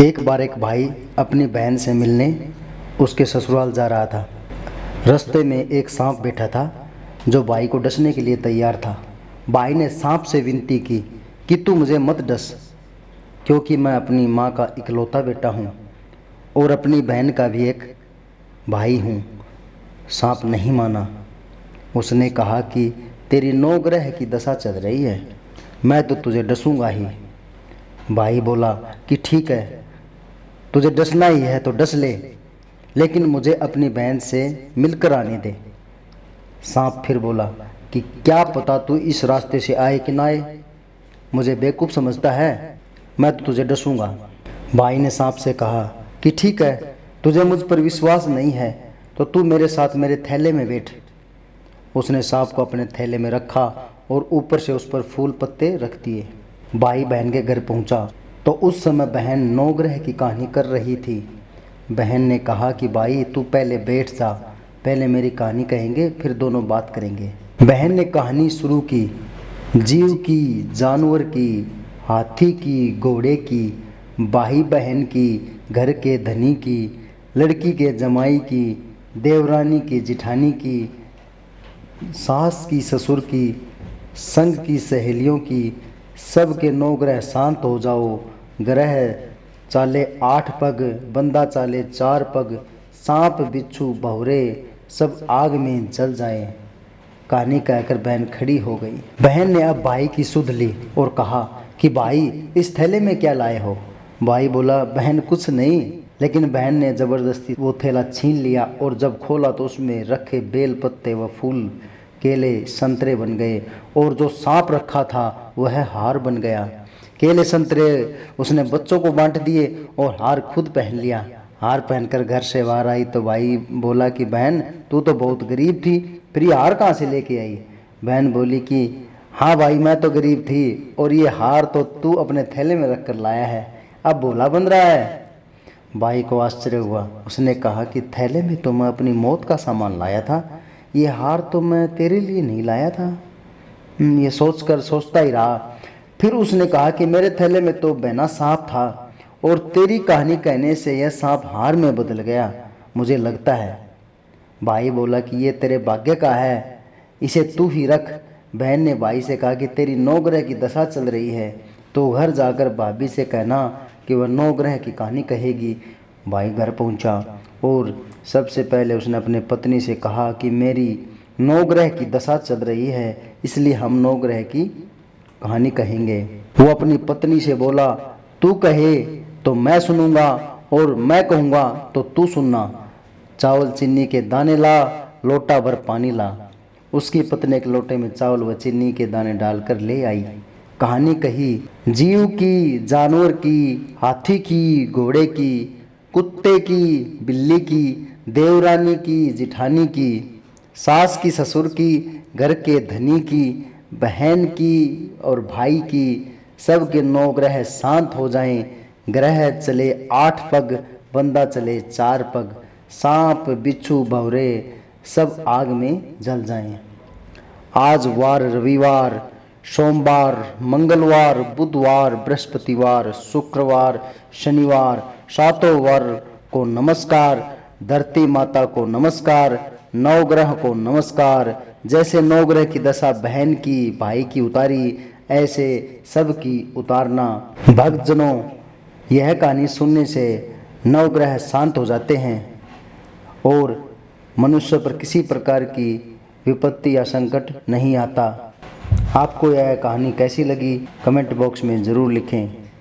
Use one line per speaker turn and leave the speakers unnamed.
एक बार एक भाई अपनी बहन से मिलने उसके ससुराल जा रहा था। रास्ते में एक सांप बैठा था जो भाई को डसने के लिए तैयार था। भाई ने सांप से विनती की कि तू मुझे मत डस, क्योंकि मैं अपनी माँ का इकलौता बेटा हूँ और अपनी बहन का भी एक भाई हूँ। सांप नहीं माना। उसने कहा कि तेरी 9 ग्रह की दशा चल रही है, मैं तो तुझे डसूंगा ही। भाई बोला कि ठीक है, तुझे डसना ही है तो डस ले, लेकिन मुझे अपनी बहन से मिलकर आने दे। सांप फिर बोला कि क्या पता तू इस रास्ते से आए कि ना आए, मुझे बेवकूफ़ समझता है, मैं तो तुझे डसूंगा। भाई ने सांप से कहा कि ठीक है, तुझे मुझ पर विश्वास नहीं है तो तू मेरे साथ मेरे थैले में बैठ। उसने सांप को अपने थैले में रखा और ऊपर से उस पर फूल पत्ते रख दिए। भाई बहन के घर पहुंचा तो उस समय बहन 9 ग्रह की कहानी कर रही थी। बहन ने कहा कि भाई तू पहले बैठ जा, पहले मेरी कहानी कहेंगे फिर दोनों बात करेंगे। बहन ने कहानी शुरू की। जीव की, जानवर की, हाथी की, घोड़े की, भाई बहन की, घर के धनी की, लड़की के जमाई की, देवरानी की, जिठानी की, सास की, ससुर की, संग की, सहेलियों की, सब के 9 ग्रह शांत हो जाओ। ग्रह चाले 8 पग, बंदा चाले 4 पग, सांप बिच्छू भौरे सब आग में जल जाएं। कहानी कहकर बहन खड़ी हो गई। बहन ने अब भाई की सुध ली और कहा कि भाई इस थैले में क्या लाए हो। भाई बोला बहन कुछ नहीं, लेकिन बहन ने ज़बरदस्ती वो थैला छीन लिया और जब खोला तो उसमें रखे बेल पत्ते व फूल, केले, संतरे बन गए और जो सांप रखा था वह हार बन गया। केले संतरे उसने बच्चों को बांट दिए और हार खुद पहन लिया। हार पहनकर घर से बाहर आई तो भाई बोला कि बहन तू तो बहुत गरीब थी, फिर ये हार कहाँ से लेके आई। बहन बोली कि हाँ भाई मैं तो गरीब थी और ये हार तो तू अपने थैले में रख कर लाया है, अब भोला बन रहा है। भाई को आश्चर्य हुआ। उसने कहा कि थैले में तो मैं अपनी मौत का सामान लाया था, ये हार तो मैं तेरे लिए नहीं लाया था। ये सोचता ही रहा। फिर उसने कहा कि मेरे थैले में तो बहना सांप था और तेरी कहानी कहने से यह सांप हार में बदल गया, मुझे लगता है। भाई बोला कि ये तेरे भाग्य का है, इसे तू ही रख। बहन ने भाई से कहा कि तेरी 9 ग्रह की दशा चल रही है तो घर जाकर भाभी से कहना कि वह 9 ग्रह की कहानी कहेगी। भाई घर पहुंचा और सबसे पहले उसने अपने पत्नी से कहा कि मेरी 9 ग्रह की दशा चल रही है, इसलिए हम 9 ग्रह की कहानी कहेंगे। वो अपनी पत्नी से बोला तू कहे तो मैं सुनूंगा और मैं कहूँगा तो तू सुनना। चावल चीनी के दाने ला, लोटा भर पानी ला। उसकी पत्नी एक लोटे में चावल व चीनी के दाने डालकर ले आई। कहानी कही। जीव की, जानवर की, हाथी की, घोड़े की, कुत्ते की, बिल्ली की, देवरानी की, जिठानी की, सास की, ससुर की, घर के धनी की, बहन की और भाई की, सब के 9 ग्रह शांत हो जाएं। ग्रह चले 8 पग, बंदा चले 4 पग, सांप बिच्छू भंवरे सब आग में जल जाएं। आज वार रविवार, सोमवार, मंगलवार, बुधवार, बृहस्पतिवार, शुक्रवार, शनिवार, 7 वार को नमस्कार। धरती माता को नमस्कार। 9 ग्रह को नमस्कार। जैसे 9 ग्रह की दशा बहन की, भाई की उतारी, ऐसे सब की उतारना। भक्तजनों, यह कहानी सुनने से 9 ग्रह शांत हो जाते हैं और मनुष्य पर किसी प्रकार की विपत्ति या संकट नहीं आता। आपको यह कहानी कैसी लगी कमेंट बॉक्स में ज़रूर लिखें।